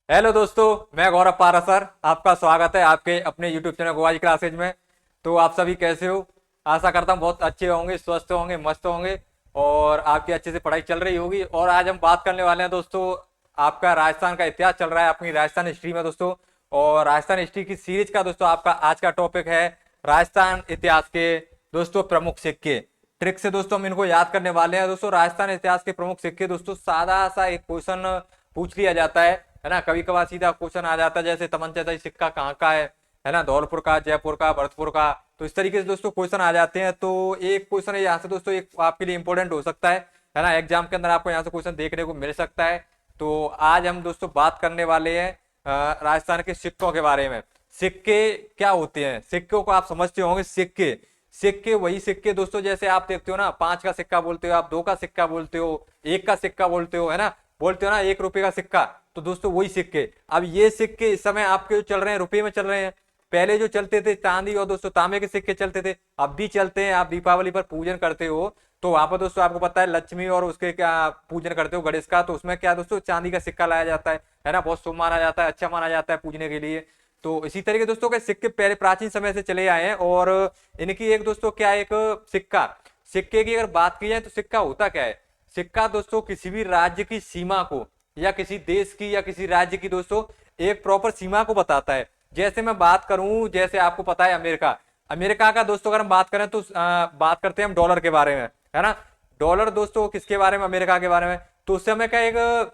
Hello दोस्तों, मैं गौरव पारासर। आपका स्वागत है आपके अपने YouTube चैनल गोवाजी क्लासेज में। तो आप सभी कैसे हो? आशा करता हूँ बहुत अच्छे होंगे, स्वस्थ होंगे, मस्त होंगे और आपकी अच्छे से पढ़ाई चल रही होगी। और आज हम बात करने वाले हैं दोस्तों, आपका राजस्थान का इतिहास चल रहा है अपनी राजस्थान हिस्ट्री में दोस्तों। और राजस्थान हिस्ट्री की सीरीज का दोस्तों आपका आज का टॉपिक है राजस्थान इतिहास के दोस्तों प्रमुख सिक्के। ट्रिक से दोस्तों हम इनको याद करने वाले हैं दोस्तों। राजस्थान इतिहास के प्रमुख सिक्के दोस्तों, सादा सा एक क्वेश्चन पूछ लिया जाता है ना। कभी कभार सीधा क्वेश्चन आ जाता है, जैसे तमंचा सिक्का कहाँ का है ना, धौलपुर का, जयपुर का, भरतपुर का। तो इस तरीके से दोस्तों क्वेश्चन आ जाते हैं। तो एक क्वेश्चन यहाँ से दोस्तों एक आपके लिए इंपॉर्टेंट हो सकता है ना। एग्जाम के अंदर आपको यहाँ से क्वेश्चन देखने को मिल सकता है। तो आज हम दोस्तों बात करने वाले हैं राजस्थान के सिक्कों के बारे में। सिक्के क्या होते हैं? सिक्कों को आप समझते होंगे। सिक्के सिक्के वही सिक्के दोस्तों, जैसे आप देखते हो ना, 5 का सिक्का बोलते हो, आप 2 का सिक्का बोलते हो, 1 का सिक्का बोलते हो, है ना, बोलते हो ना 1 रुपए का सिक्का। तो दोस्तों वही सिक्के। अब ये सिक्के इस समय आपके जो चल रहे हैं रुपए में चल रहे हैं। पहले जो चलते थे चांदी और दोस्तों तांबे के सिक्के चलते थे, अब भी चलते हैं। आप दीपावली पर पूजन करते हो तो वहां पर दोस्तों आपको पता है लक्ष्मी और उसके क्या पूजन करते हो, गणेश का, तो उसमें क्या दोस्तों चांदी का सिक्का लाया जाता है ना। बहुत शुभ माना जाता है, अच्छा माना जाता है पूजने के लिए। तो इसी तरीके दोस्तों के सिक्के पहले प्राचीन समय से चले आए हैं। और इनकी एक दोस्तों क्या है, एक सिक्का, सिक्के की अगर बात की जाए तो सिक्का होता क्या है? सिक्का दोस्तों किसी भी राज्य की सीमा को या किसी देश की या किसी राज्य की दोस्तों एक प्रॉपर सीमा को बताता है। जैसे मैं बात करूं, जैसे आपको पता है अमेरिका, अमेरिका का दोस्तों अगर हम बात करें तो बात करते हैं हम डॉलर के बारे में, है ना। डॉलर दोस्तों किसके बारे में? अमेरिका के बारे में। तो उससे हमें क्या एक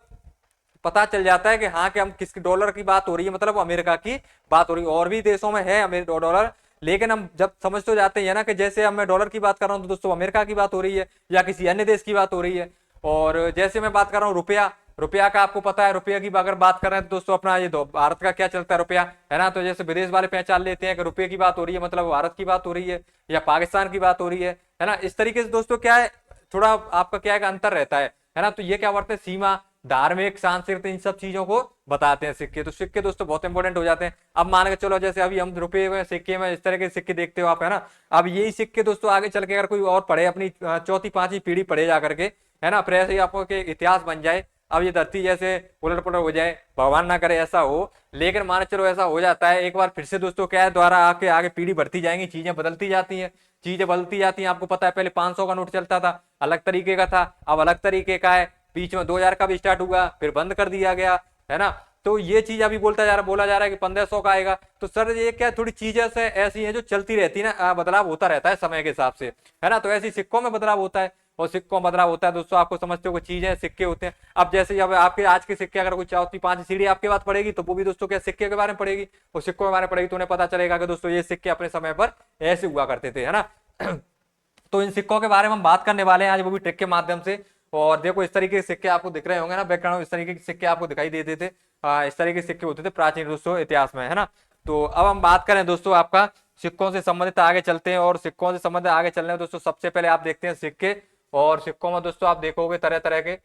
पता चल जाता है कि हाँ कि हम किस डॉलर की बात हो रही है, मतलब अमेरिका की बात हो रही है। और भी देशों में है अमेरिका डॉलर, लेकिन हम जब समझ तो जाते हैं ना कि जैसे अब मैं डॉलर की बात कर रहा हूँ तो दोस्तों अमेरिका की बात हो रही है या किसी अन्य देश की बात हो रही है। और जैसे मैं बात कर रहा हूँ रुपया, रुपया का आपको पता है, रुपये की अगर बात कर रहे हैं तो दोस्तों अपना ये भारत का क्या चलता है, रुपया, है ना। तो जैसे विदेश वाले पहचान लेते हैं कि रुपये की बात हो रही है, मतलब भारत की बात हो रही है या पाकिस्तान की बात हो रही है ना। इस तरीके से दोस्तों क्या है, थोड़ा आपका क्या है अंतर रहता है ना। तो ये क्या करते हैं, सीमा, धार्मिक, सांस्कृतिक, इन सब चीजों को बताते हैं सिक्के। तो सिक्के दोस्तों बहुत इंपॉर्टेंट हो जाते हैं। अब मान के चलो जैसे अभी हम रुपये में, सिक्के में इस तरह के सिक्के देखते हो आप, है ना। अब यही सिक्के दोस्तों आगे चल के अगर कोई और पढ़े, अपनी चौथी पांचवी पीढ़ी पढ़े जा करके, है ना, फिर ऐसे ही आपको के इतिहास बन जाए। अब ये धरती जैसे उलट पुलट हो जाए, भगवान ना करे ऐसा हो, लेकिन मान चलो ऐसा हो जाता है एक बार फिर से दोस्तों क्या है, द्वारा आके आगे पीढ़ी बढ़ती जाएंगी, चीजें बदलती जाती हैं, चीजें बदलती जाती हैं। आपको पता है पहले 500 का नोट चलता था, अलग तरीके का था, अब अलग तरीके का है। बीच में 2000 का भी स्टार्ट हुआ, फिर बंद कर दिया गया, है ना। तो ये चीज अभी बोला जा रहा है कि 1500 का आएगा। तो सर ये क्या थोड़ी चीजें से ऐसी हैं जो चलती रहती है ना, बदलाव होता रहता है समय के हिसाब से, है ना। तो ऐसी सिक्कों में बदलाव होता है और सिक्कों में बदलाव होता है दोस्तों। आपको समझते हो चीजें सिक्के होते हैं। अब जैसे अब आपके आज के सिक्के अगर कोई चौथी पांच सीढ़ी आपके बात पड़ेगी तो वो भी दोस्तों क्या सिक्के के बारे में पड़ेगी, और सिक्कों के बारे में पड़ेगी, तो उन्हें पता चलेगा कि दोस्तों ये सिक्के अपने समय पर ऐसे हुआ करते थे, है ना। तो इन सिक्कों के बारे में हम बात करने वाले हैं आज, वो भी ट्रिक के माध्यम से। और देखो इस तरीके के सिक्के आपको दिख रहे होंगे ना बैकग्राउंड, इस तरीके के सिक्के आपको दिखाई देते थे। इस तरीके के सिक्के होते थे प्राचीन दोस्तों इतिहास में, है ना। तो अब हम बात करें दोस्तों आपका सिक्कों से संबंधित आगे चलते हैं। और सिक्कों से संबंधित आगे चलने में दोस्तों सबसे पहले आप देखते हैं सिक्के। और सिक्कों में दोस्तों आप देखोगे तरह तरह के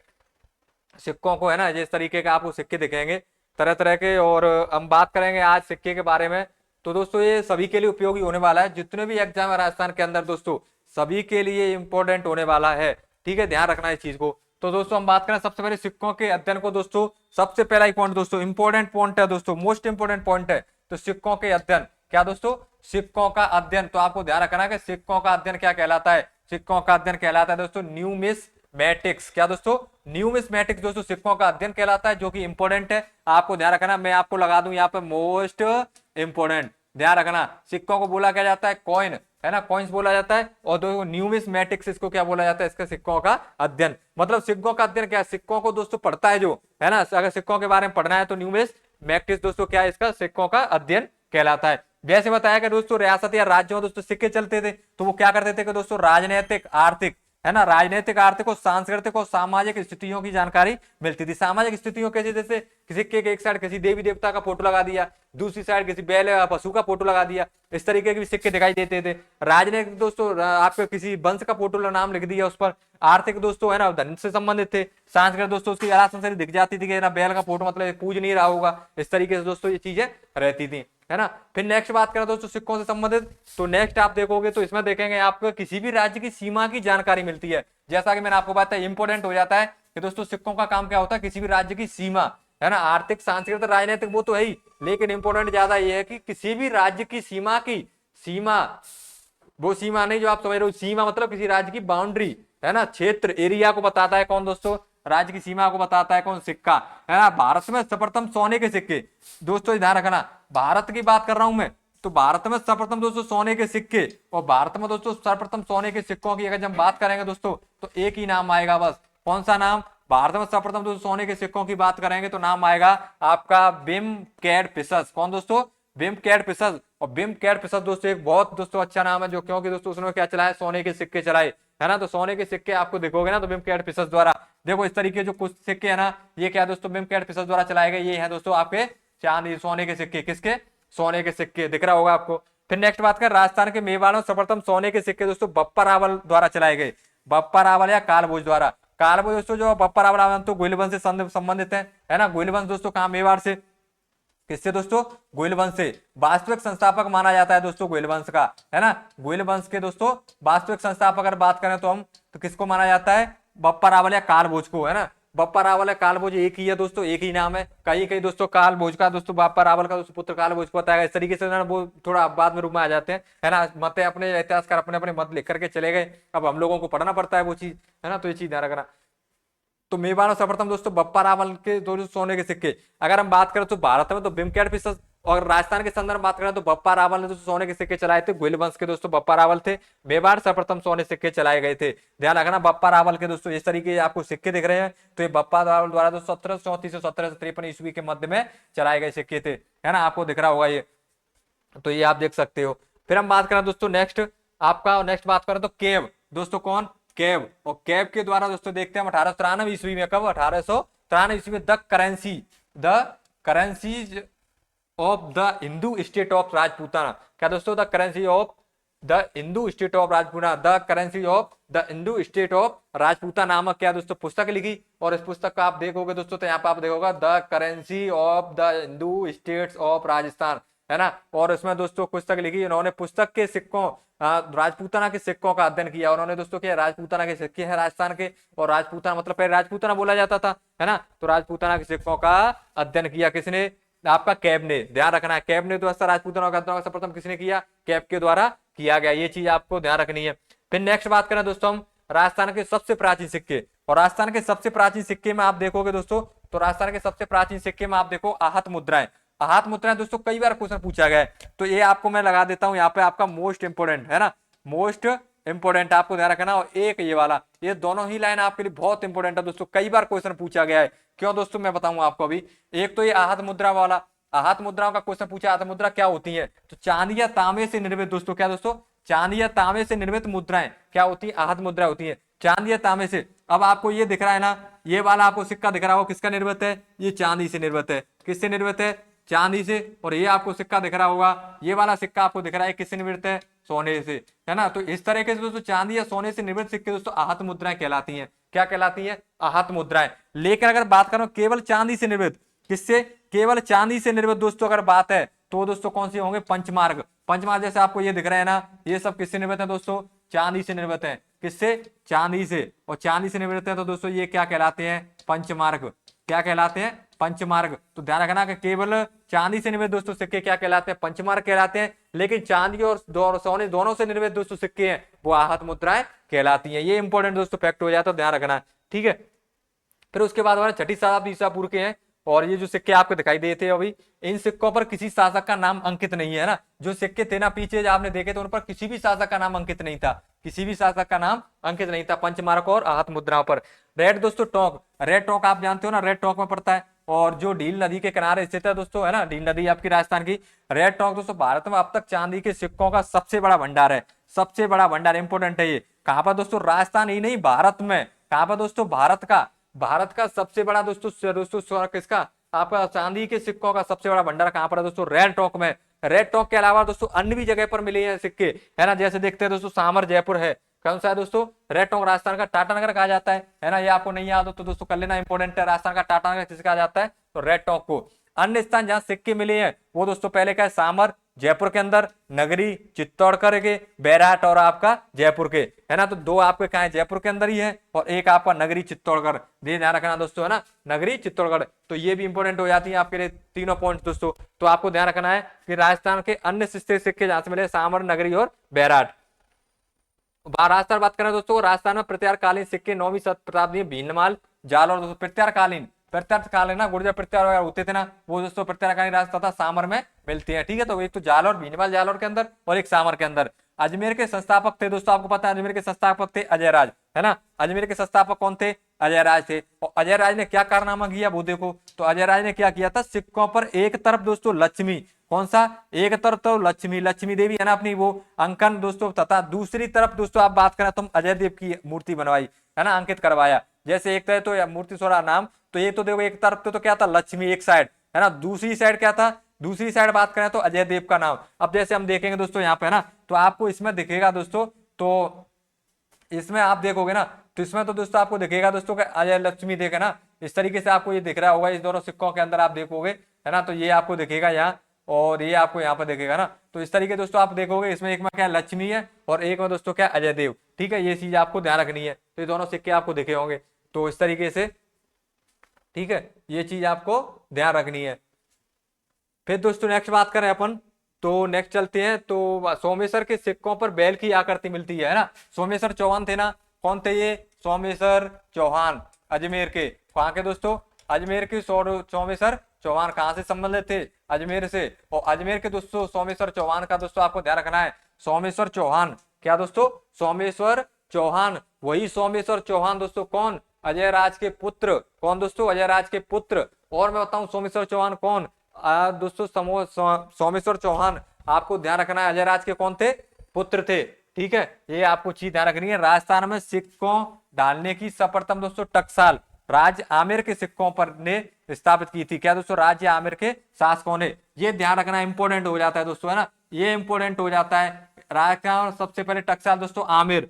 सिक्कों को, है ना, जिस तरीके के आपको सिक्के दिखेंगे तरह तरह के। और हम बात करेंगे आज सिक्के के बारे में। तो दोस्तों ये सभी के लिए उपयोगी होने वाला है, जितने भी एग्जाम है राजस्थान के अंदर दोस्तों सभी के लिए इंपॉर्टेंट होने वाला है, ठीक है, ध्यान रखना इस चीज को। तो दोस्तों हम बात करें सबसे पहले सिक्कों के अध्ययन को दोस्तों। सबसे पहला ही पॉइंट दोस्तों इंपॉर्टेंट पॉइंट है दोस्तों, मोस्ट इंपॉर्टेंट पॉइंट है। तो सिक्कों के अध्ययन क्या दोस्तों? सिक्कों का अध्ययन। तो आपको ध्यान रखना है कि सिक्कों का अध्ययन क्या कहलाता है? सिक्कों का अध्ययन कहलाता है दोस्तों न्यूमिस्मैटिक्स। क्या दोस्तों? न्यूमिस्मैटिक्स दोस्तों सिक्कों का अध्ययन कहलाता है, जो कि इंपॉर्टेंट है। आपको ध्यान रखना, मैं आपको लगा दूं यहाँ पे मोस्ट इंपॉर्टेंट, ध्यान रखना। सिक्कों को बोला क्या जाता है? कॉइन, है ना, कॉइन्स बोला जाता है। और दो न्यूमिस्मैटिक्स इसको क्या बोला जाता है? इसका सिक्कों का अध्ययन। मतलब सिक्कों का अध्ययन क्या है? सिक्कों को दोस्तों पढ़ता है जो, है ना, अगर सिक्कों के बारे में पढ़ना है तो न्यूमिस्मैटिक्स दोस्तों क्या है? इसका सिक्कों का अध्ययन कहलाता है। जैसे बताया कि दोस्तों रियासत या राज्यों में दोस्तों सिक्के चलते थे, तो वो क्या करते थे कि दोस्तों राजनीतिक, आर्थिक, है ना, राजनीतिक, आर्थिक और सांस्कृतिक और सामाजिक स्थितियों की जानकारी मिलती थी। सामाजिक स्थितियों कैसे? जैसे सिक्के के एक साइड किसी देवी देवता का फोटो लगा दिया, दूसरी साइड किसी बैल या पशु का फोटो लगा दिया, इस तरीके के भी सिक्के दिखाई देते थे। राजनीतिक दोस्तों आपके किसी वंश का फोटो नाम लिख दिया उस पर। आर्थिक दोस्तों है ना धन से संबंधित थे। सांस्कृतिक दोस्तों उसकी आराम संसारी दिख जाती थी कि ना बैल का फोटो मतलब पूज नहीं रहा होगा, इस तरीके से दोस्तों ये चीजें रहती थी, है ना। फिर नेक्स्ट बात करें दोस्तों सिक्कों से संबंधित, तो नेक्स्ट आप देखोगे तो इसमें देखेंगे आपको किसी भी राज्य की सीमा की जानकारी मिलती है। जैसा कि मैंने आपको बताया इंपॉर्टेंट हो जाता है कि दोस्तों सिक्कों का काम क्या होता है? किसी भी राज्य की सीमा, है ना, आर्थिक सांस्कृतिक राजनीतिक वो तो है ही, लेकिन इंपॉर्टेंट ज्यादा ये है कि किसी भी राज्य की सीमा, वो सीमा नहीं जो आप समझ रहे हो, सीमा मतलब किसी राज्य की बाउंड्री, है ना, क्षेत्र एरिया को बताता है कौन दोस्तों, राज्य की सीमा को बताता है कौन, सिक्का, है ना। भारत में सर्वप्रथम सोने के सिक्के, दोस्तों ध्यान रखना, भारत की बात कर रहा हूं मैं, तो भारत में सर्वप्रथम दोस्तों सोने के सिक्के, और भारत में दोस्तों सर्वप्रथम सोने के सिक्कों की अगर हम बात करेंगे दोस्तों, तो एक ही नाम आएगा बस, कौन सा नाम, भारत में सर्वप्रथम दोस्तों सोने के सिक्कों की बात करेंगे तो नाम आएगा आपका बिम कैड फिशस, कौन दोस्तों, बिम कैड फिशस। और बिम कैड फिशस दोस्तों एक बहुत दोस्तों अच्छा नाम है, जो क्योंकि दोस्तों उसने क्या चलाया, सोने के सिक्के चलाए, है ना। तो सोने के सिक्के आपको दिखोगे ना तो बिम कैड फिशस द्वारा, देखो इस तरीके जो कुछ सिक्के है ना, ये क्या दोस्तों बिम कैड फिशस द्वारा चलाए गए, ये है दोस्तों आपके चांदी सोने के सिक्के, किसके, सोने के सिक्के, दिख रहा होगा आपको। फिर नेक्स्ट बात कर, राजस्थान के मेवाड़ में सर्वप्रथम सोने के सिक्के दोस्तों बप्पा रावल द्वारा चलाए गए, बप्पा रावल या कालभोज द्वारा। कालभोज दोस्तों जो बप्पा रावल तो गोइल वंश से संबंधित है ना, गोइल वंश दोस्तों कहां, मेवाड़ से, किससे दोस्तों, गोइल वंश से। वास्तविक संस्थापक माना जाता है दोस्तों गोइल वंश का, है ना, गोइल वंश के दोस्तों वास्तविक संस्थापक अगर बात करें तो हम, तो किसको माना जाता है, बप्पा रावल या कालभोज को, है ना। बप्पा रावल या कालभोज एक ही है दोस्तों, एक ही नाम है, कहीं कहीं दोस्तों कालभोज का दोस्तों बप्पा रावल का दोस्तों पुत्र कालभोज को बताया, इस तरीके से ना वो थोड़ा बाद में रूप में आ जाते हैं, है ना। मत अपने इतिहासकार अपने अपने मत लिख करके चले गए, अब हम लोगों को पढ़ना पड़ता है वो चीज, है ना, तो ये चीज ध्यान रखना। तो मेवाड़ और सर्वप्रथम दोस्तों बप्पा रावल के दो सोने के सिक्के, अगर हम बात करें तो भारत में तो बिमकेट फिशस, और राजस्थान के संदर्भ में बात करें तो बप्पा रावल ने दोस्तों सोने के सिक्के चलाए थे, गोइल वंश के दोस्तों बप्पा रावल थे, मेवाड़ सर्वप्रथम सोने सिक्के चलाए गए थे। ध्यान रखना बप्पा रावल के दोस्तों इस तरीके के आपको सिक्के दिख रहे हैं, तो ये बप्पा रावल द्वारा दोस्तों 1734 से 1753 ईस्वी के मध्य में चलाए गए सिक्के थे, है ना, आपको दिख रहा होगा ये, तो ये आप देख सकते हो। फिर हम बात करें दोस्तों नेक्स्ट, आपका नेक्स्ट बात करें तो केव, दोस्तों कौन, केव, और केव के द्वारा दोस्तों देखते हैं हम 1893 ईस्वी में, कब, 1893 ईस्वी में the currencies of the Hindu state of Rajputana, क्या दोस्तों, the currency of the Hindu state of Rajputana, the currency of the Hindu state of Rajputana नामक क्या दोस्तों पुस्तक लिखी, और इस पुस्तक का आप देखोगे दोस्तों तो यहाँ पे आप देखोगे the currency of the Hindu states of Rajasthan, है ना। और इसमें दोस्तों पुस्तक लिखी, इन्होंने पुस्तक के सिक्कों, राजपूताना के सिक्कों का अध्ययन किया, उन्होंने दोस्तों क्या, राजपूताना के सिक्के हैं राजस्थान के, और राजपूताना मतलब पहले राजपूताना बोला जाता था, है ना, तो राजपूताना के सिक्कों का अध्ययन किया किसने, आपका कैब ने, ध्यान रखना है, कैब ने दोस्तों राजपूताना का अध्ययन सर्वप्रथम किसने किया, कैब के द्वारा किया गया, ये चीज आपको ध्यान रखनी है। फिर नेक्स्ट बात करें दोस्तों हम राजस्थान के सबसे प्राचीन सिक्के, और राजस्थान के सबसे प्राचीन सिक्के में आप देखोगे दोस्तों, तो राजस्थान के सबसे प्राचीन सिक्के में आप देखो आहत मुद्राएं, आहत मुद्राएं दोस्तों कई बार क्वेश्चन पूछा गया है, तो ये आपको मैं लगा देता हूं यहाँ पे, आपका मोस्ट इंपोर्टेंट, है ना, मोस्ट इंपोर्टेंट आपको ध्यान रखना। और एक ये वाला, ये दोनों ही लाइन आपके लिए बहुत इंपोर्टेंट है दोस्तों, कई बार क्वेश्चन पूछा गया है, क्यों दोस्तों मैं बताऊंगा आपको अभी। एक तो ये आहत मुद्रा वाला, आहत मुद्राओं का क्वेश्चन पूछा, आहत मुद्रा क्या होती है, तो चांदी या तांबे से निर्मित दोस्तों, क्या दोस्तों, चांदी या तांबे से निर्मित मुद्राएं क्या होती है, आहत मुद्रा होती है, चांदी या तांबे से। अब आपको ये दिख रहा है ना, ये वाला आपको सिक्का दिख रहा हो, किसका निर्मित है, ये चांदी से निर्मित है, किससे निर्मित है, चांदी से। और ये आपको सिक्का दिख रहा होगा, ये वाला सिक्का आपको दिख रहा है किससे निर्मित है, सोने से, है ना। तो इस तरह के दोस्तों चांदी या सोने से निर्मित सिक्के दोस्तों आहत मुद्राएं कहलाती हैं, क्या कहलाती हैं, आहत मुद्राएं। लेकिन अगर बात करो केवल चांदी से निर्मित, किससे, केवल चांदी से निर्मित दोस्तों अगर बात है तो दोस्तों कौन सी होंगे, पंचमार्ग, पंचमार्ग जैसे आपको ये दिख रहे हैं ना, ये सब किससे निर्मित है दोस्तों, चांदी से निर्मित है, किससे, चांदी से, और चांदी से निर्मित है तो दोस्तों ये क्या कहलाते हैं, पंचमार्ग, क्या कहलाते हैं, पंचमार्ग। तो ध्यान रखना कि केवल चांदी से निर्मित दोस्तों सिक्के क्या कहलाते हैं, पंचमार्ग कहलाते हैं, लेकिन चांदी और सोने दोनों से निर्मित दोस्तों सिक्के हैं वो आहत मुद्राएं कहलाती हैं। ये इंपॉर्टेंट दोस्तों फैक्ट हो जाता है, ध्यान रखना, ठीक है। फिर उसके बाद हमारे छठी शताब्दी ईसा पूर्व के हैं, और ये जो सिक्के आपको दिखाई देते हैं अभी, इन सिक्कों पर किसी शासक का नाम अंकित नहीं है ना, जो सिक्के थे ना पीछे आपने देखे तो उन पर किसी भी शासक का नाम अंकित नहीं था, किसी भी शासक का नाम अंकित नहीं था पंचमार्क और आहत मुद्राओं पर। रेड दोस्तों टोंक, रेड टोंक आप जानते हो ना, रेड टोंक में पड़ता है, और जो डील नदी के किनारे स्थित है दोस्तों, है ना, डील नदी आपकी राजस्थान की। रेड टोंक दोस्तों भारत में अब तक चांदी के सिक्कों का सबसे बड़ा भंडार है, सबसे बड़ा भंडार, इंपोर्टेंट है ये। कहां पर दोस्तों, राजस्थान ही नहीं भारत में, कहां पर दोस्तों, भारत का सबसे बड़ा दोस्तों किसका, आपका चांदी के सिक्कों का सबसे बड़ा भंडार कहां पर है दोस्तों, रेड टोंक में। रेड टोंक के अलावा दोस्तों अन्य भी जगह पर मिले हैं सिक्के, है ना, जैसे देखते हैं दोस्तों सामर जयपुर है, कौन सा है दोस्तों, रेड टोंक राजस्थान का टाटानगर कहा जाता है ना, ये आपको नहीं याद हो तो दोस्तों कर लेना, इंपोर्टेंट है, राजस्थान का टाटानगर किसे कहा जाता है, तो रेड टोंक को। अन्य स्थान जहां सिक्के मिले हैं वो दोस्तों पहले क्या है, सामर जयपुर के अंदर, नगरी चित्तौड़गढ़ के, बैराट और आपका जयपुर के, है ना। तो दो आपके कहा है जयपुर के अंदर ही है और एक आपका नगरी चित्तौड़गढ़, ये ध्यान रखना दोस्तों, है ना, नगरी चित्तौड़गढ़। तो ये भी इंपॉर्टेंट हो जाती है आपके लिए तीनों पॉइंट दोस्तों। तो आपको ध्यान रखना है कि राजस्थान के अन्य सिक्के जहां से मिले सामर, नगरी और बैराट। राजस्थान बात करें दोस्तों, राजस्थान में प्रत्यारकालीन सिक्के 9वीं शताब्दी में भीनमाल, जाल और दोस्तों प्रत्यारकालीन ना गुर्जर प्रत्यार वगैरह होते थे ना, वो दोस्तों प्रत्यारकालीन राजस्थान तथा सामर में मिलती है। ठीक है, तो एक तो जालौर भीनमाल जालौर के अंदर और एक सामर के अंदर। अजमेर के संस्थापक थे दोस्तों, आपको पता है अजमेर के संस्थापक थे अजय राज, है ना। अजमेर के संस्थापक कौन थे? अजय राज थे। और अजय राज ने क्या कारनामा किया वो देखो, तो अजय राज ने क्या किया था, सिक्कों पर एक तरफ दोस्तों लक्ष्मी, कौन सा, एक तरफ तो लक्ष्मी देवी है ना अपनी, वो अंकन दोस्तों, तथा दूसरी तरफ दोस्तों आप बात करें तो अजय देव की मूर्ति बनवाई, है ना, अंकित करवाया। जैसे एक तरह तो मूर्ति सोरा नाम, तो ये तो देखो एक तरफ तो क्या था लक्ष्मी एक साइड, है ना, दूसरी साइड क्या था, दूसरी साइड बात करें तो अजय देव का नाम। अब जैसे हम देखेंगे दोस्तों यहाँ पे ना, तो आपको इसमें दिखेगा दोस्तों, तो इसमें आप देखोगे ना, तो इसमें तो दोस्तों आपको दिखेगा दोस्तों कि अजय लक्ष्मी देखे ना, इस तरीके से आपको ये दिख रहा होगा, इस दोनों सिक्कों के अंदर आप देखोगे, है ना, तो ये आपको दिखेगा यहाँ और ये आपको यहाँ पर दिखेगा ना। तो इस तरीके दोस्तों आप देखोगे, इसमें एक में क्या लक्ष्मी है और एक में दोस्तों क्या अजय देव। ठीक है, ये चीज आपको ध्यान रखनी है। तो ये दोनों सिक्के आपको दिखे होंगे, तो इस तरीके से, ठीक है, ये चीज आपको ध्यान रखनी है। फिर दोस्तों नेक्स्ट बात करें अपन, तो नेक्स्ट चलते हैं, तो सोमेश्वर के सिक्कों पर बैल की आकृति मिलती है ना। सोमेश्वर चौहान थे ना, कौन थे ये, सोमेश्वर चौहान, अजमेर के, कहाँ के दोस्तों, अजमेर के। सोमेश्वर चौहान कहाँ से संबंधित थे, अजमेर से। और अजमेर के दोस्तों सोमेश्वर चौहान का दोस्तों आपको ध्यान रखना है, सोमेश्वर चौहान, क्या दोस्तों, सोमेश्वर चौहान, वही सोमेश्वर चौहान दोस्तों कौन, अजय राज के पुत्र, कौन दोस्तों, अजय राज के पुत्र। और मैं बताऊं सोमेश्वर चौहान कौन, दोस्तों सोमेश्वर चौहान आपको ध्यान रखना है अजय राज के कौन थे, पुत्र थे। ठीक है, ये आपको चीज ध्यान रखनी है। राजस्थान में सिक्कों डालने की सर्वप्रथम दोस्तों टकसाल राज्य आमेर के सिक्कों पर ने स्थापित की थी, क्या दोस्तों, राज्य आमेर के शासकों ने। ये ध्यान रखना इंपॉर्टेंट हो जाता है दोस्तों, है ना, ये इंपॉर्टेंट हो जाता है। राजस्थान सबसे पहले टकसाल दोस्तों आमेर,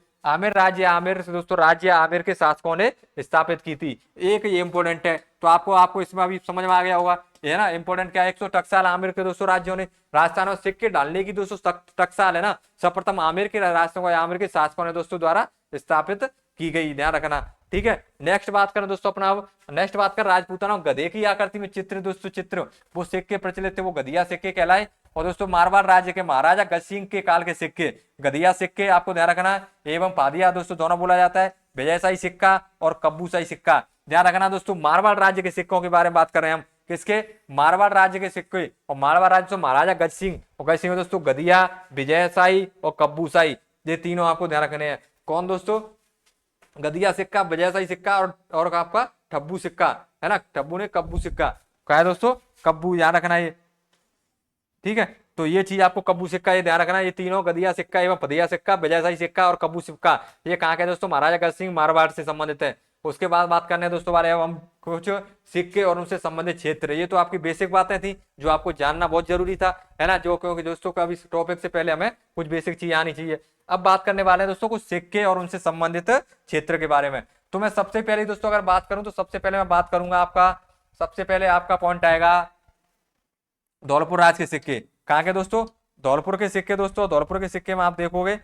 राज्य आमेर से दोस्तों, राज्य आमेर के शासकों ने स्थापित की थी। एक ये इंपॉर्टेंट है, तो आपको इसमें अभी समझ में आ गया होगा, ये ना इंपॉर्टेंट क्या है, 100 टकसाल आमेर के दोस्तों राज्यों ने। राजस्थान में सिक्के डालने की दोस्तों टकसाल है ना, सर्वप्रथम आमेर के राष्ट्रों आमेर के शासकों ने दोस्तों द्वारा स्थापित की गई, ध्यान रखना। ठीक है, नेक्स्ट बात करें दोस्तों अपना, अब नेक्स्ट बात करें राजपूताना गधे की आकृति में चित्र दोस्तों, चित्र वो सिक्के प्रचलित थे, वो गधिया सिक्के कहलाए। और दोस्तों मारवाड़ राज्य के महाराजा गज सिंह के काल के सिक्के, गधिया सिक्के आपको ध्यान रखना है, एवं पादिया दोस्तों दोनों बोला जाता है, विजयशाही सिक्का और कब्बूशाही सिक्का। ध्यान रखना दोस्तों, मारवाड़ राज्य के सिक्कों के बारे में बात कर रहे हैं हम, किसके, मारवाड़ राज्य के सिक्के। और मारवाड़ राज्य तो महाराजा गज सिंह, और गज सिंह दोस्तों गधिया, विजयशाही और कब्बूशाही, ये तीनों आपको ध्यान रखने हैं। कौन दोस्तों, गधिया सिक्का, विजयशाही सिक्का और आपका ठब्बू सिक्का, है ना, ठब्बू ने कब्बू सिक्का, क्या है दोस्तों, कब्बू, ध्यान रखना है। ठीक है, तो ये चीज आपको कब्बू सिक्का ये ध्यान रखना, ये तीनों गधिया सिक्का एवं पदिया सिक्का, विजयशाही सिक्का और कब्बू सिक्का, ये कहाँ के दोस्तों, महाराजा गज सिंह मारवाड़ से संबंधित है। उसके बाद बात करने दोस्तों बारे हम कुछ सिक्के और उनसे संबंधित क्षेत्र। ये तो आपकी बेसिक बातें थी जो आपको जानना बहुत जरूरी था, है ना, जो क्योंकि दोस्तों का इस टॉपिक से पहले हमें कुछ बेसिक चीज आनी चाहिए। अब बात करने वाले हैं दोस्तों कुछ सिक्के और उनसे संबंधित क्षेत्र के बारे में। तो मैं सबसे पहले दोस्तों अगर बात करूं तो सबसे पहले मैं बात करूंगा आपका, सबसे पहले आपका पॉइंट आएगा धौलपुर राज के सिक्के। कहाँ के दोस्तों, धौलपुर के सिक्के दोस्तों। धौलपुर के सिक्के में आप देखोगे,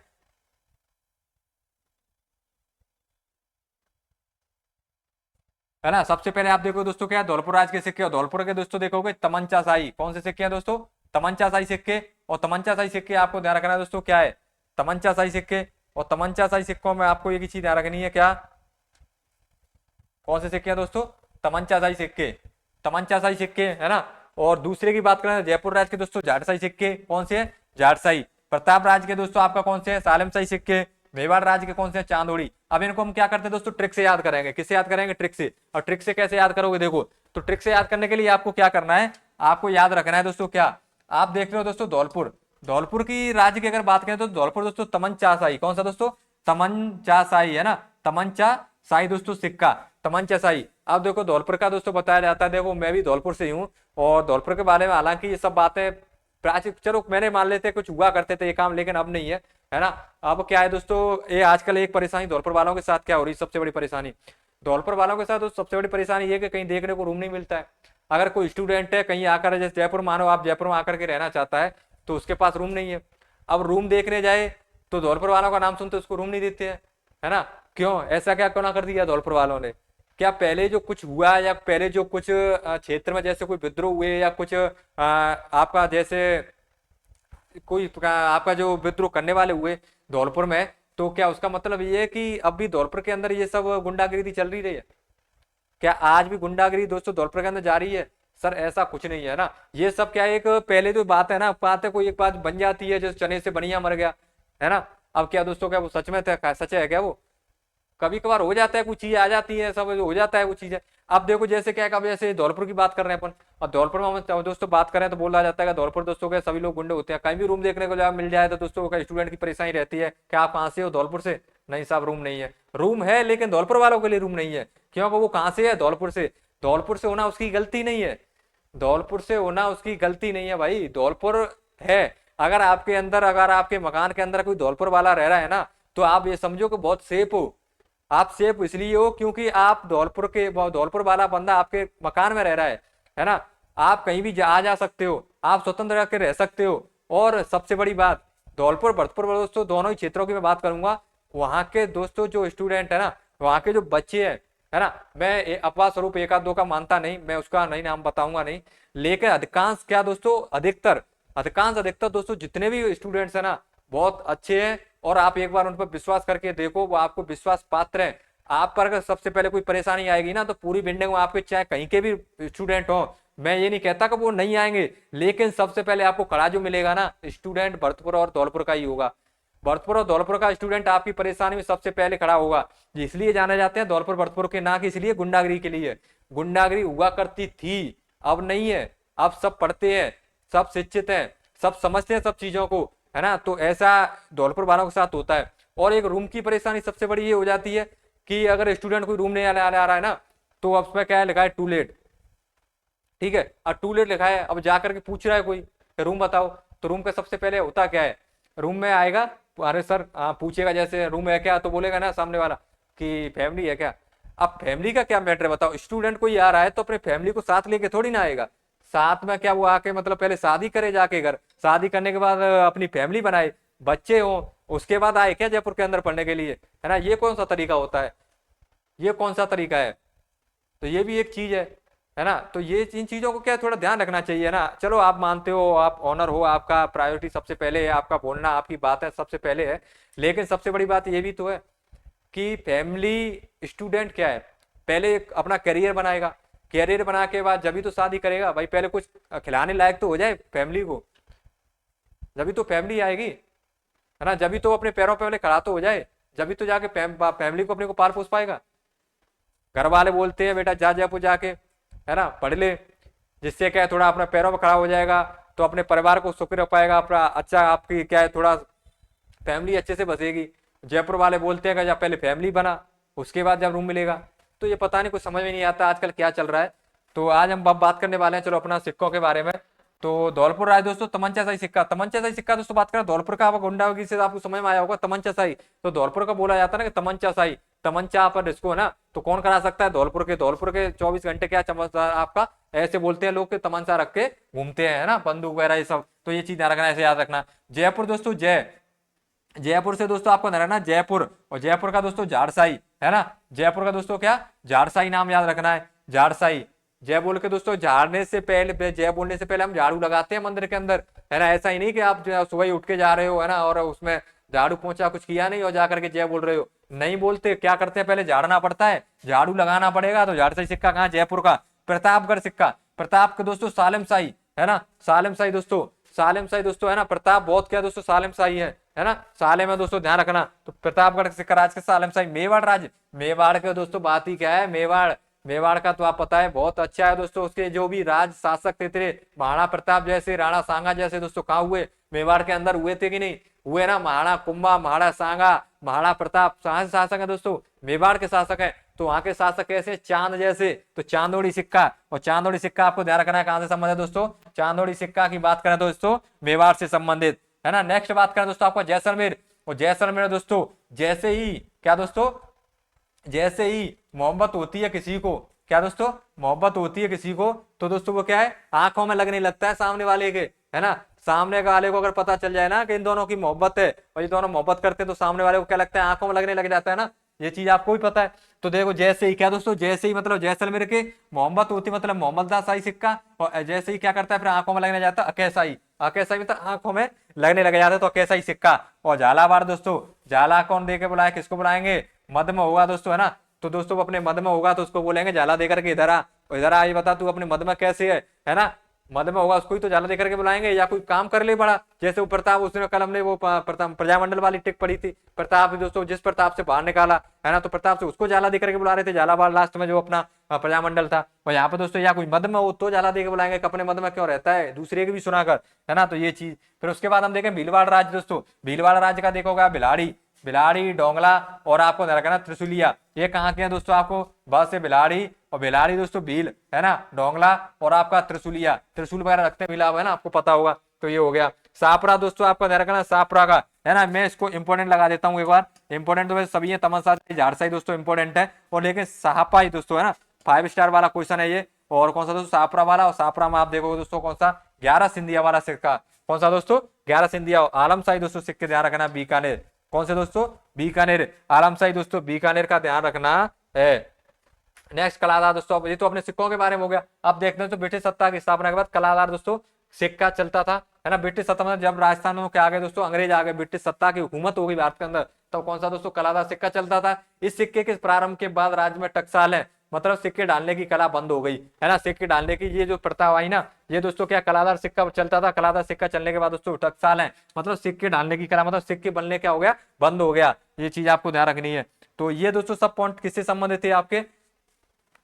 है ना, सबसे पहले आप देखो दोस्तों क्या है, धौलपुर राज के सिक्के। और धौलपुर के दोस्तों देखोगे तमंचाशाही, कौन से सिक्के हैं दोस्तों, तमंचाशाही सिक्के। और तमंचाशाही सिक्के आपको ध्यान रखना है दोस्तों क्या है, तमंचाशाही सिक्के। और तमंचाशाही सिक्कों में आपको एक चीज ध्यान रखनी है, क्या, कौन से सिक्के हैं दोस्तों, तमंचाशाही सिक्के, तमंचाशाही सिक्के, है ना। और दूसरे की बात करें जयपुर राज्य के दोस्तों जाटशाही सिक्के, कौन से, जाटशाही। प्रताप राज्य के दोस्तों आपका कौन से है, सालेमशाही सिक्के। मेवाड़ राज्य के कौन से, चांदोड़ी। अब इनको हम क्या करते हैं दोस्तों, ट्रिक से याद करेंगे, किससे याद करेंगे, ट्रिक से। और ट्रिक से कैसे याद करोगे, देखो, तो ट्रिक से याद करने के लिए आपको क्या करना है, आपको याद रखना है दोस्तों क्या, आप देख रहे हो दोस्तों धौलपुर, धौलपुर की राज्य की अगर बात करें तो धौलपुर दोस्तों तमंचाशाही, कौन सा दोस्तों, तमंचाशाही, है ना, तमंचाशाही दोस्तों सिक्का, तमंचाशाही। अब देखो धौलपुर का दोस्तों बताया जाता है, देखो मैं भी धौलपुर से हूँ और धौलपुर के बारे में हालांकि ये सब बातें प्राचीन, चलो मैंने मान लेते कुछ हुआ करते थे ये काम, लेकिन अब नहीं है ना। अब क्या है दोस्तों, ये आजकल एक परेशानी धौलपुर वालों के साथ क्या हो रही है, सबसे बड़ी परेशानी धौलपुर वालों के साथ तो सबसे बड़ी परेशानी ये कि कहीं देखने को रूम नहीं मिलता है। अगर कोई स्टूडेंट है कहीं आकर, जैसे जयपुर मानो आप जयपुर में आकर के रहना चाहता है, तो उसके पास रूम नहीं है। अब रूम देखने जाए तो धौलपुर वालों का नाम सुनते उसको रूम नहीं देते हैं, है ना। क्यों ऐसा क्या क्यों ना कर दिया धौलपुर वालों ने? क्या पहले जो कुछ हुआ या पहले जो कुछ क्षेत्र में जैसे कोई विद्रोह हुए या कुछ आपका जैसे कोई आपका जो विद्रोह करने वाले हुए धौलपुर में, तो क्या उसका मतलब ये है कि अब भी धौलपुर के अंदर ये सब गुंडागिरी चल रही है? क्या आज भी गुंडागिरी दोस्तों धौलपुर के अंदर जा रही है? सर ऐसा कुछ नहीं है ना। ये सब क्या एक पहले तो बात है ना, बात है कोई एक बात बन जाती है जैसे चने से बनिया मर गया, है ना। अब क्या दोस्तों क्या वो सच में था, सच है क्या वो? कभी कभार हो जाता है, कुछ चीज आ जाती है, सब हो जाता है वो चीजें। अब देखो जैसे क्या कभी जैसे धौलपुर की बात कर रहे हैं अपन, और धौलपुर में हम दोस्तों बात कर रहे हैं तो बोला जाता है कि धौलपुर दोस्तों के सभी लोग गुंडे होते हैं। कहीं भी रूम देखने को मिल जाए तो दोस्तों का स्टूडेंट की परेशानी रहती है कि आप कहाँ से हो? धौलपुर से। नहीं साहब रूम नहीं है। रूम है लेकिन धौलपुर वालों के लिए रूम नहीं है। क्योंकि वो कहाँ से है? धौलपुर से। धौलपुर से होना उसकी गलती नहीं है, धौलपुर से होना उसकी गलती नहीं है भाई, धौलपुर है। अगर आपके अंदर, अगर आपके मकान के अंदर कोई धौलपुर वाला रह रहा है ना, तो आप ये समझो कि बहुत सेफ हो। आप सेफ इसलिए हो क्योंकि आप धौलपुर वाला बंदा आपके मकान में रह रहा है ना। आप कहीं भी जा सकते हो, आप स्वतंत्र रह के रह सकते हो। और सबसे बड़ी बात, धौलपुर भरतपुर दोस्तों दोनों ही क्षेत्रों की मैं बात करूंगा, वहां के दोस्तों जो स्टूडेंट है ना, वहां के जो बच्चे हैं, है ना, मैं अपवाद स्वरूप एक आध दो का मानता नहीं, मैं उसका नहीं नाम बताऊंगा नहीं, लेकिन अधिकांश क्या दोस्तों, अधिकतर दोस्तों जितने भी स्टूडेंट्स है ना, बहुत अच्छे हैं। और आप एक बार उन पर विश्वास करके देखो, वो आपको विश्वास पात्र है। आप पर अगर सबसे पहले कोई परेशानी आएगी ना, तो पूरी बिल्डिंग में आपके चाहे कहीं के भी स्टूडेंट हो, मैं ये नहीं कहता कि वो नहीं आएंगे, लेकिन सबसे पहले आपको खड़ा जो मिलेगा ना, स्टूडेंट भरतपुर और धौलपुर का ही होगा। भरतपुर और धौलपुर का स्टूडेंट आपकी परेशानी में सबसे पहले खड़ा होगा। इसलिए जाने जाते हैं धौलपुर भरतपुर के, ना कि इसलिए गुंडागिरी के लिए। गुंडागिरी हुआ करती थी, अब नहीं है। अब सब पढ़ते हैं, सब शिक्षित हैं, सब समझते हैं सब चीजों को, है ना। तो ऐसा धौलपुर वालों के साथ होता है। और एक रूम की परेशानी सबसे बड़ी ये हो जाती है कि अगर स्टूडेंट कोई रूम नहीं आ रहा है ना, तो अब उसमें क्या है, लिखा है टू लेट। ठीक है, अब टू लेट लिखा है, अब जाकर के पूछ रहा है कोई रूम बताओ, तो रूम का सबसे पहले होता क्या है, रूम में आएगा, अरे सर पूछेगा जैसे रूम है क्या, तो बोलेगा ना सामने वाला कि फैमिली है क्या। अब फैमिली का क्या मैटर बताओ? स्टूडेंट कोई आ रहा है तो अपने फैमिली को साथ लेके थोड़ी ना आएगा। साथ में क्या वो आके मतलब पहले शादी करे जाके घर, शादी करने के बाद अपनी फैमिली बनाए, बच्चे हो, उसके बाद आए क्या जयपुर के अंदर पढ़ने के लिए, है ना। ये कौन सा तरीका होता है? ये कौन सा तरीका है? तो ये भी एक चीज है ना। तो ये इन चीजों को क्या थोड़ा ध्यान रखना चाहिए ना। चलो आप मानते हो, आप ऑनर हो, आपका प्रायोरिटी सबसे पहले है, आपका बोलना, आपकी बात है सबसे पहले है, लेकिन सबसे बड़ी बात ये भी तो है कि फैमिली स्टूडेंट क्या है, पहले अपना करियर बनाएगा, करियर बना के बाद जब भी तो शादी करेगा भाई, पहले कुछ खिलाने लायक तो हो जाए फैमिली को, जब भी तो फैमिली आएगी, है ना। जब भी तो अपने पैरों पे पहले खड़ा तो हो जाए, जब भी तो जाके फैमिली को अपने को पाल पोस पाएगा। घर वाले बोलते हैं बेटा जा जयपुर जाके, है ना, पढ़ ले, जिससे क्या है थोड़ा अपने पैरों पर खड़ा हो जाएगा, तो अपने परिवार को सुखी रख पाएगा, अपना अच्छा आपकी क्या है थोड़ा फैमिली अच्छे से बसेगी। जयपुर वाले बोलते हैं कि जब पहले फैमिली बना उसके बाद जब रूम मिलेगा। तो ये पता नहीं, कुछ समझ में नहीं आता आजकल क्या चल रहा है। तो आज हम बात करने वाले हैं चलो अपना सिक्कों के बारे में। तो धौलपुर राज दोस्तों तमंचा शाही सिक्का, तमंचा शाही सिक्का दोस्तों बात करें धौलपुर का, गुंडागिरी से आपको समझ में आया होगा तमंचा शाही। तो धौलपुर का बोला जाता है ना कि तमंचा शाही, तमंचा पर इसको है ना, तो कौन करा सकता है? धौलपुर के 24 घंटे क्या चमकदार आपका ऐसे बोलते हैं लोग के तमंचा रख के घूमते हैं ना, बंदूक वगैरह ये सब। तो ये चीज ध्यान रखना, ऐसे याद रखना। जयपुर दोस्तों जयपुर से दोस्तों आपको रहना जयपुर, और जयपुर का दोस्तों झारसाई, है ना। जयपुर का दोस्तों क्या, झारसाई नाम याद रखना है, झारसाई। जय बोल के दोस्तों झाड़ने से पहले, जय बोलने से पहले हम झाड़ू लगाते हैं मंदिर के अंदर, है ना। ऐसा ही नहीं कि आप सुबह ही उठ के जा रहे हो, है ना, और उसमें झाड़ू पोंछा कुछ किया नहीं और जाकर के जय बोल रहे हो, नहीं बोलते। क्या करते हैं, पहले झाड़ना पड़ता है, झाड़ू लगाना पड़ेगा। तो झारसाई सिक्का कहाँ? जयपुर का। प्रतापगढ़ सिक्का, प्रताप का दोस्तों सालिम शाही, है ना, सालिम शाही दोस्तों, सालिम शाही दोस्तों, है ना। प्रताप बहुत क्या दोस्तों, सालिम शाही है ना, साले में दोस्तों ध्यान रखना। तो प्रतापगढ़ सिक्का राज के सालिम शाही। मेवाड़ राज, मेवाड़ के दोस्तों बात ही क्या है, मेवाड़ का तो आप पता है बहुत अच्छा है दोस्तों। उसके जो भी राज शासक थे, महाराणा प्रताप जैसे, राणा सांगा जैसे दोस्तों, कहाँ हुए? मेवाड़ के अंदर हुए थे कि नहीं हुए ना। महाराणा कुंभा, महाराणा सांगा, महाराणा प्रताप शासक है दोस्तों, मेवाड़ के शासक है। तो वहां के शासक कैसे? चांद जैसे। तो चांदोड़ी सिक्का, और चांदोड़ी सिक्का आपको ध्यान रखना है कहां से संबंधित है दोस्तों, चांदोड़ी सिक्का की बात करें दोस्तों मेवाड़ से संबंधित, है ना। नेक्स्ट बात करें दोस्तों आपका जैसलमेर, और जैसलमेर दोस्तों जैसे ही क्या दोस्तों, जैसे ही मोहब्बत होती है किसी को, क्या दोस्तों, मोहब्बत होती है किसी को, तो दोस्तों वो क्या है, आंखों में लगने लगता है सामने वाले के, है ना। सामने वाले को अगर पता चल जाए ना कि इन दोनों की मोहब्बत है और ये दोनों मोहब्बत करते हैं, तो सामने वाले को क्या लगता है, आंखों में लगने लग जाता है ना। ये चीज आपको भी पता है। तो देखो जैसे ही क्या दोस्तों, जैसे ही मतलब जैसलमेर के मोहब्बत होती मतलब मोहम्मद शाही सिक्का, और जैसे ही क्या करता है फिर आंखों में लगने जाता है अकेसाई, अकेसाई मतलब आंखों में लगने लग जाता है, तो अकेसाई सिक्का। और झालावाड़ दोस्तों, झाला कौन दे के बुलाए, किसको बुलाएंगे, मद में होगा दोस्तों, है ना। तो दोस्तों अपने मद में होगा तो उसको बोलेंगे झाला देकर के इधर आ, इधर आ, ये बता तू अपने मद में कैसे है ना। मद में होगा उसको ही तो झाला देकर के बुलाएंगे, या कोई काम कर ले बड़ा, जैसे वो प्रताप, उसने कल हमने वो प्रजामंडल वाली टिक पढ़ी थी, प्रताप दोस्तों जिस प्रताप से बाहर निकाला, है ना, तो प्रताप से उसको झाला देकर के बुला रहे थे, झालावाड़ लास्ट में जो अपना प्रजामंडल था। और यहाँ पे दोस्तों या कोई मद में हो तो झाला देकर बुलाएंगे, अपने मद में क्यों रहता है, दूसरे की भी सुनाकर, है ना। तो ये चीज फिर उसके बाद हम देखें भीलवाड़ राज्य दोस्तों, भीलवाड़ राज्य का देखोगा भिलाड़ी, भिलाड़ी, डोंगला और आपको रखना त्रिशुलिया। ये कहाँ के हैं दोस्तों, आपको बस से भिलाड़ी, और भिलाड़ी दोस्तों भील, है ना, डोंगला और आपका त्रिशुलिया, त्रिशूल वगैरह रखते हैं भीला, है ना, आपको पता होगा। तो ये हो गया सापरा दोस्तों, आपका ध्यान रखना सापरा का, है ना। मैं इसको इंपोर्टेंट लगा देता हूँ एक बार, इंपोर्टेंट तो वैसे सभी है, तमसा झारसाई दोस्तों इंपोर्टेंट है, और लेकिन साहपाई दोस्तों, है ना, 5 स्टार वाला क्वेश्चन है ये। और कौन सा दोस्तों, सापरा वाला, और सापरा में आप देखोगे दोस्तों कौन सा, 11 सिंधिया वाला सिक्का, कौन सा दोस्तों, 11 सिंधिया। आलमशाही दोस्तों सिक्के ध्यान रखना, बीकानेर, कौन से दोस्तों, बीकानेर, आलमशाही दोस्तों बीकानेर का ध्यान रखना है। नेक्स्ट कलादार दोस्तों, ये तो अपने सिक्कों के बारे में हो गया। अब देखते हैं तो ब्रिटिश सत्ता की स्थापना के बाद कलादार दोस्तों सिक्का चलता था, है ना। ब्रिटिश सत्ता में जब राजस्थान में क्या आ गए दोस्तों, अंग्रेज आ गए, ब्रिटिश सत्ता की हुकूमत हो गई भारत के अंदर, तो कौन सा दोस्तों, कलादार सिक्का चलता था। इस सिक्के के प्रारंभ के बाद राज्य में टकसाल है, मतलब सिक्के डालने की कला बंद हो गई, है ना। सिक्के डालने की ये जो प्रथा आई ना, ये दोस्तों क्या कलादार सिक्का चलता था, कलादार सिक्का चलने के बाद दोस्तों टकसाल है, मतलब सिक्के डालने की कला, मतलब सिक्के बनने क्या हो गया, बंद हो गया। ये चीज आपको ध्यान रखनी है। तो ये दोस्तों सब पॉइंट किससे संबंधित थे, आपके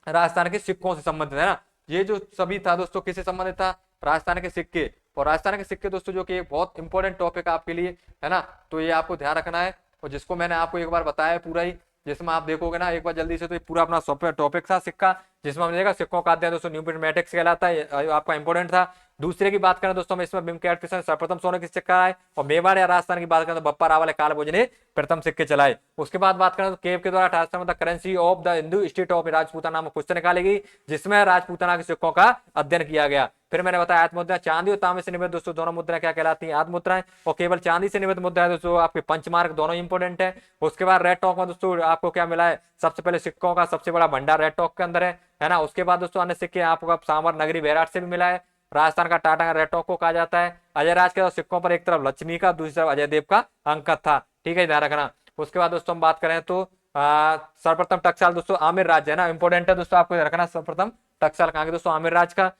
राजस्थान के सिक्कों से संबंधित, है ना। ये जो सभी था दोस्तों किससे संबंधित था, राजस्थान के सिक्के। और राजस्थान के सिक्के दोस्तों जो कि एक बहुत इंपॉर्टेंट टॉपिक आपके लिए, है ना, तो ये आपको ध्यान रखना है। और जिसको मैंने आपको एक बार बताया पूरा ही, जिसमें आप देखोगे ना एक बार जल्दी से, तो ये पूरा अपना सॉफ्टवेयर टॉपिक था सिक्का, जिसमें हमने देखा सिक्कों का अध्ययन दोस्तों न्यूमिमेटिक्स कहलाता है, आपका इंपॉर्टेंट था। दूसरे की बात करें दोस्तों हम इसमें बिमकेट किशन सर्वप्रथम सोने की सिक्का है, और मेवाड़ या राजस्थान की बात करें तो बप्पा रावल कालभोज ने प्रथम सिक्के चलाए। उसके बाद बात करें तो केव के द्वारा 18 में currency of the Hindu state of Rajputana नामक पुस्तक निकाली गई, जिसमें राजपूताना के सिक्कों का अध्ययन किया गया। फिर मैंने बताया आत्ममुद्रा चांदी और तांबे से निर्मित दोस्तों दोनों मुद्राएं क्या कहलाती हैं, आत्ममुद्राएं। और केवल चांदी से निर्मित मुद्रा है दोस्तों आपके पंचमार्क, दोनों इंपोर्टेंट है। उसके बाद रेड टॉक में दोस्तों आपको क्या मिला है, सबसे पहले सिक्कों का सबसे बड़ा भंडार रेड टॉक के अंदर है ना। उसके बाद दोस्तों अन्य सिक्के आपको सांवर नगरी बैराट से भी मिला है। राजस्थान का टाटा का रेड टॉक को कहा जाता है। अजय राज के सिक्कों पर एक तरफ लक्ष्मी का, दूसरी तरफ अजय देव का अंकित था, ठीक है, ध्यान रखना। उसके बाद दोस्तों हम बात करें तो सर्वप्रथम टकसाल दोस्तों आमिर राज्य है ना, इंपोर्टेंट है दोस्तों, आपको रखना। सर्वप्रथम टकसाल कहाँ के दोस्तों, आमिर राज का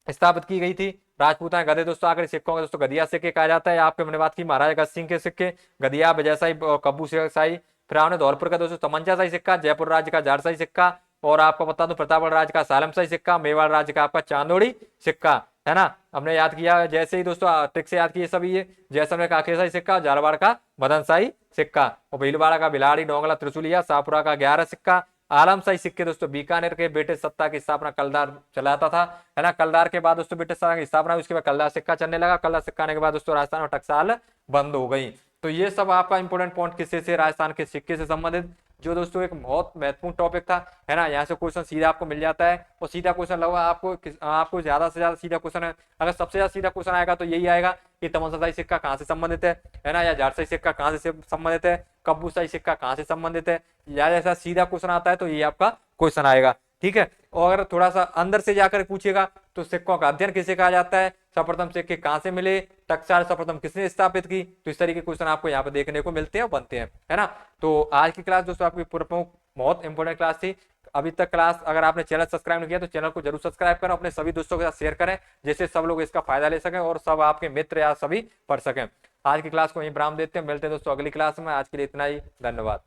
स्थापित की गई थी। राजपूताना गधे दोस्तों आखिरी सिक्कों के दोस्तों गदिया सिक्के कहा जाता है। आपके मैंने बात की महाराजा गज सिंह के सिक्के, गदिया, विजय शाही, कब्बू शाही। फिर आपने धौलपुर का दोस्तों तमंचा शाही सिक्का, जयपुर राज्य का झारसाई सिक्का, और आपको बता दूं प्रतापगढ़ राज्य का सालम शाही सिक्का, मेवाड़ राज्य का आपका चांदोड़ी सिक्का, है ना। हमने याद किया जैसे ही दोस्तों ट्रिक से याद किए सभी ये, जैसलमेर का अखेसाई सिक्का, झालावाड़ का मदन शाही सिक्का, और भीलवाड़ा का भिलाड़ी, डोंगला, त्रिशूलिया, शाहपुरा का 11 सिक्का। आलमशाही सिक्के दोस्तों बीकानेर के ब्रिटिश सत्ता की स्थापना कलदार चलाता था, है ना। कलदार के बाद दोस्तों ब्रिटिश सत्ता की स्थापना, उसके बाद कलदार सिक्का चलने लगा। कलदार सिक्का आने के बाद दोस्तों राजस्थान में टकसाल बंद हो गई। तो ये सब आपका इंपोर्टेंट पॉइंट किससे से, राजस्थान के सिक्के से संबंधित, जो दोस्तों एक बहुत महत्वपूर्ण टॉपिक था, है ना। यहाँ से क्वेश्चन सीधा आपको मिल जाता है, और सीधा क्वेश्चन लगा आपको ज्यादा से ज्यादा सीधा क्वेश्चन है। अगर सबसे ज्यादा सीधा क्वेश्चन आएगा तो यही आएगा कि तमसाई सिक्का कहाँ से संबंधित है ना, या झारसाई सिक्का कहाँ से संबंधित है, कब्बू शाही सिक्का कहाँ से संबंधित है, या जैसा सीधा क्वेश्चन आता है तो ये आपका क्वेश्चन आएगा, ठीक है। और अगर थोड़ा सा अंदर से जाकर पूछेगा तो सिक्कों का अध्ययन किसे कहा जाता है, सर्वप्रथम सिक्के कहाँ से मिले, टकसाल सर्वप्रथम किसने स्थापित की, तो इस तरीके के क्वेश्चन आपको यहाँ पे देखने को मिलते हैं और बनते हैं, है ना। तो आज की क्लास दोस्तों आपकी प्रमुख बहुत इंपॉर्टेंट क्लास थी। अभी तक क्लास अगर आपने चैनल सब्सक्राइब नहीं किया तो चैनल को जरूर सब्सक्राइब करें, अपने सभी दोस्तों के साथ शेयर करें, जिससे सब लोग इसका फायदा ले सकें और सब आपके मित्र या सभी पढ़ सकें। आज की क्लास को यहीं विराम देते हैं, मिलते हैं दोस्तों अगली क्लास में। आज के लिए इतना ही, धन्यवाद।